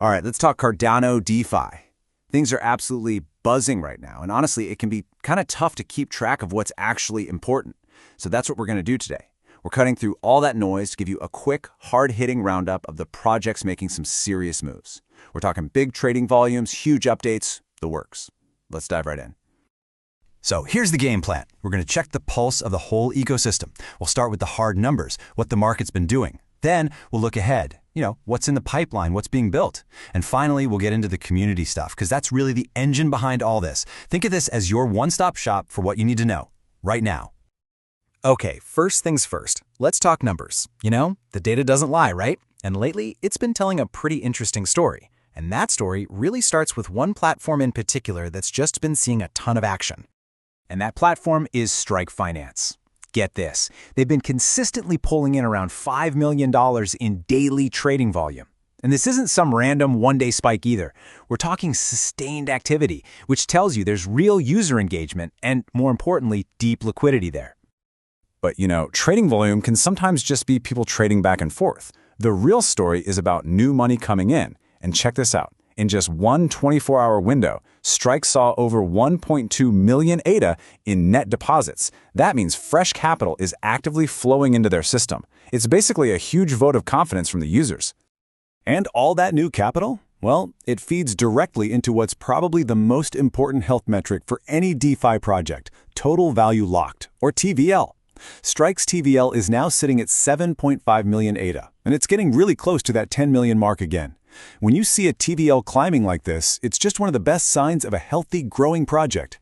All right, let's talk Cardano DeFi. Things are absolutely buzzing right now, and honestly, it can be kind of tough to keep track of what's actually important. So that's what we're going to do today. We're cutting through all that noise to give you a quick, hard-hitting roundup of the projects making some serious moves. We're talking big trading volumes, huge updates, the works. Let's dive right in. So here's the game plan. We're going to check the pulse of the whole ecosystem. We'll start with the hard numbers, what the market's been doing. Then we'll look ahead, what's in the pipeline, what's being built. And finally, we'll get into the community stuff, because that's really the engine behind all this. Think of this as your one-stop shop for what you need to know, right now. Okay, first things first. Let's talk numbers. The data doesn't lie, right? And lately, it's been telling a pretty interesting story. And that story really starts with one platform in particular that's just been seeing a ton of action. And that platform is Strike Finance. Get this, they've been consistently pulling in around $5 million in daily trading volume. And this isn't some random one-day spike either. We're talking sustained activity, which tells you there's real user engagement and, more importantly, deep liquidity there. But trading volume can sometimes just be people trading back and forth. The real story is about new money coming in. And check this out. In just one 24-hour window, Strike saw over 1.2 million ADA in net deposits. That means fresh capital is actively flowing into their system. It's basically a huge vote of confidence from the users. And all that new capital? Well, it feeds directly into what's probably the most important health metric for any DeFi project, total value locked, or TVL. Strike's TVL is now sitting at 7.5 million ADA, and it's getting really close to that 10 million mark again. When you see a TVL climbing like this, it's just one of the best signs of a healthy, growing project.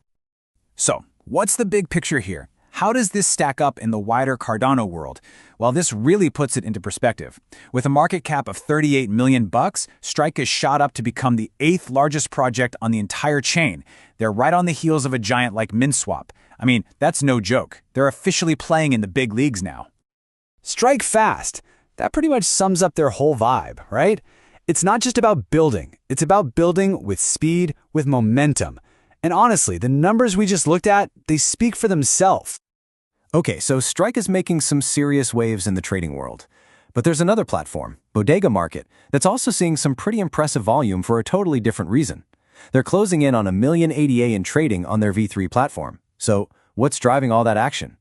So, what's the big picture here? How does this stack up in the wider Cardano world? Well, this really puts it into perspective. With a market cap of $38 million, Strike has shot up to become the 8th largest project on the entire chain. They're right on the heels of a giant like MinSwap. I mean, that's no joke. They're officially playing in the big leagues now. Strike fast. That pretty much sums up their whole vibe, right? It's not just about building. It's about building with speed, with momentum. And honestly, the numbers we just looked at, they speak for themselves. Okay, so Strike is making some serious waves in the trading world. But there's another platform, Bodega Market, that's also seeing some pretty impressive volume for a totally different reason. They're closing in on 1 million ADA in trading on their V3 platform. So what's driving all that action?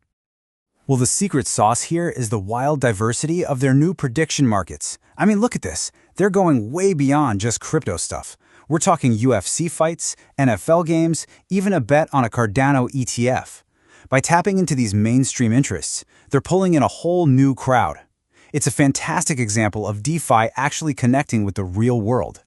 Well, the secret sauce here is the wild diversity of their new prediction markets. I mean, look at this. They're going way beyond just crypto stuff. We're talking UFC fights, NFL games, even a bet on a Cardano ETF. By tapping into these mainstream interests, they're pulling in a whole new crowd. It's a fantastic example of DeFi actually connecting with the real world.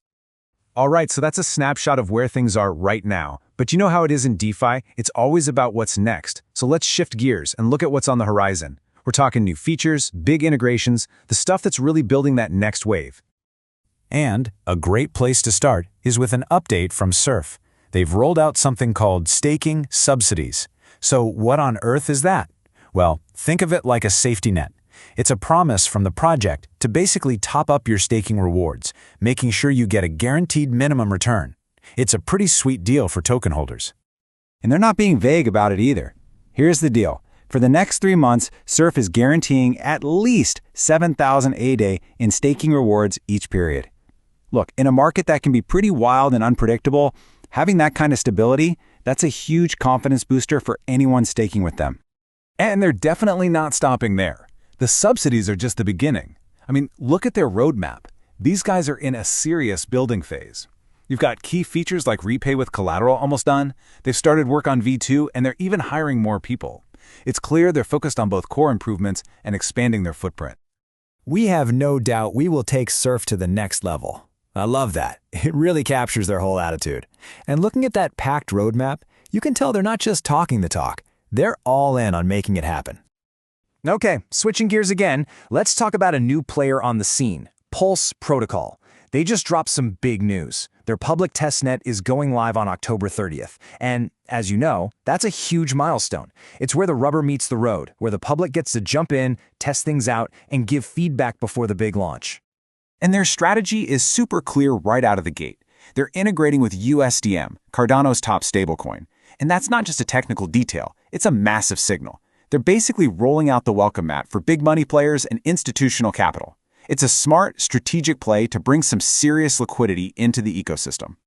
All right, so that's a snapshot of where things are right now. But you know how it is in DeFi? It's always about what's next. So let's shift gears and look at what's on the horizon. We're talking new features, big integrations, the stuff that's really building that next wave. And a great place to start is with an update from Surf. They've rolled out something called staking subsidies. So what on earth is that? Well, think of it like a safety net. It's a promise from the project to basically top up your staking rewards, making sure you get a guaranteed minimum return. It's a pretty sweet deal for token holders. And they're not being vague about it either. Here's the deal. For the next 3 months, Surf is guaranteeing at least 7,000 ADA in staking rewards each period. Look, in a market that can be pretty wild and unpredictable, having that kind of stability, that's a huge confidence booster for anyone staking with them. And they're definitely not stopping there. The subsidies are just the beginning. I mean, look at their roadmap. These guys are in a serious building phase. You've got key features like repay with collateral almost done. They've started work on V2, and they're even hiring more people. It's clear they're focused on both core improvements and expanding their footprint. We have no doubt we will take Surf to the next level. I love that. It really captures their whole attitude. And looking at that packed roadmap, you can tell they're not just talking the talk. They're all in on making it happen. Okay, switching gears again, let's talk about a new player on the scene, Pulse Protocol. They just dropped some big news. Their public testnet is going live on October 30th. And as you know, that's a huge milestone. It's where the rubber meets the road, where the public gets to jump in, test things out, and give feedback before the big launch. And their strategy is super clear right out of the gate. They're integrating with USDM, Cardano's top stablecoin. And that's not just a technical detail, it's a massive signal. They're basically rolling out the welcome mat for big money players and institutional capital. It's a smart, strategic play to bring some serious liquidity into the ecosystem.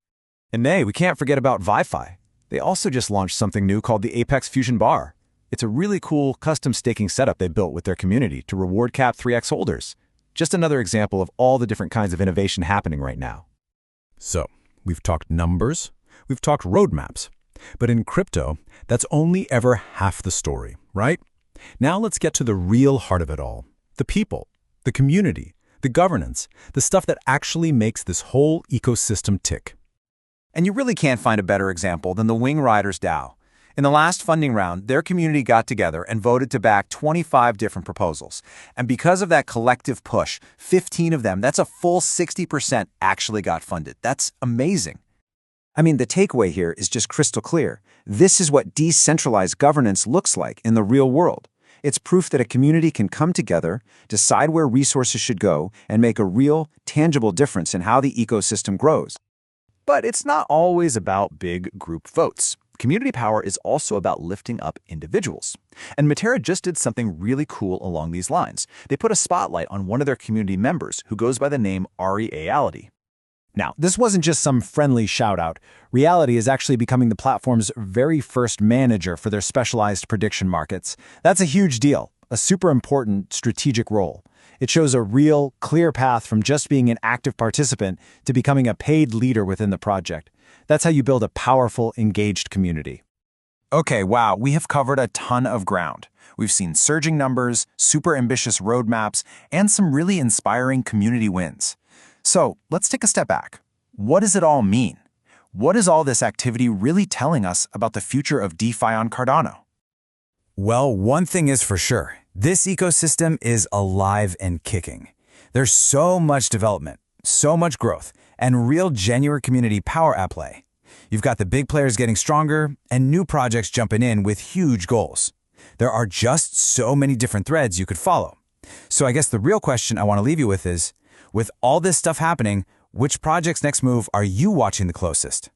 And nay, we can't forget about Vyfi. They also just launched something new called the ApexFusion BAR. It's a really cool custom staking setup they built with their community to reward Cap 3x holders. Just another example of all the different kinds of innovation happening right now. So, we've talked numbers, we've talked roadmaps. But in crypto, that's only ever half the story, right? Now let's get to the real heart of it all. The people, the community, the governance, the stuff that actually makes this whole ecosystem tick. And you really can't find a better example than the Wing Riders DAO. In the last funding round, their community got together and voted to back 25 different proposals. And because of that collective push, 15 of them, that's a full 60%, actually got funded. That's amazing. I mean, the takeaway here is just crystal clear. This is what decentralized governance looks like in the real world. It's proof that a community can come together, decide where resources should go, and make a real, tangible difference in how the ecosystem grows. But it's not always about big group votes. Community power is also about lifting up individuals. And Metera just did something really cool along these lines. They put a spotlight on one of their community members who goes by the name Reality. Now, this wasn't just some friendly shout-out. Reality is actually becoming the platform's very first manager for their specialized prediction markets. That's a huge deal, a super important strategic role. It shows a real, clear path from just being an active participant to becoming a paid leader within the project. That's how you build a powerful, engaged community. Okay, wow, we have covered a ton of ground. We've seen surging numbers, super ambitious roadmaps, and some really inspiring community wins. So let's take a step back. What does it all mean? What is all this activity really telling us about the future of DeFi on Cardano? Well, one thing is for sure. This ecosystem is alive and kicking. There's so much development, so much growth, and real genuine community power at play. You've got the big players getting stronger and new projects jumping in with huge goals. There are just so many different threads you could follow. So I guess the real question I want to leave you with is, with all this stuff happening, which project's next move are you watching the closest?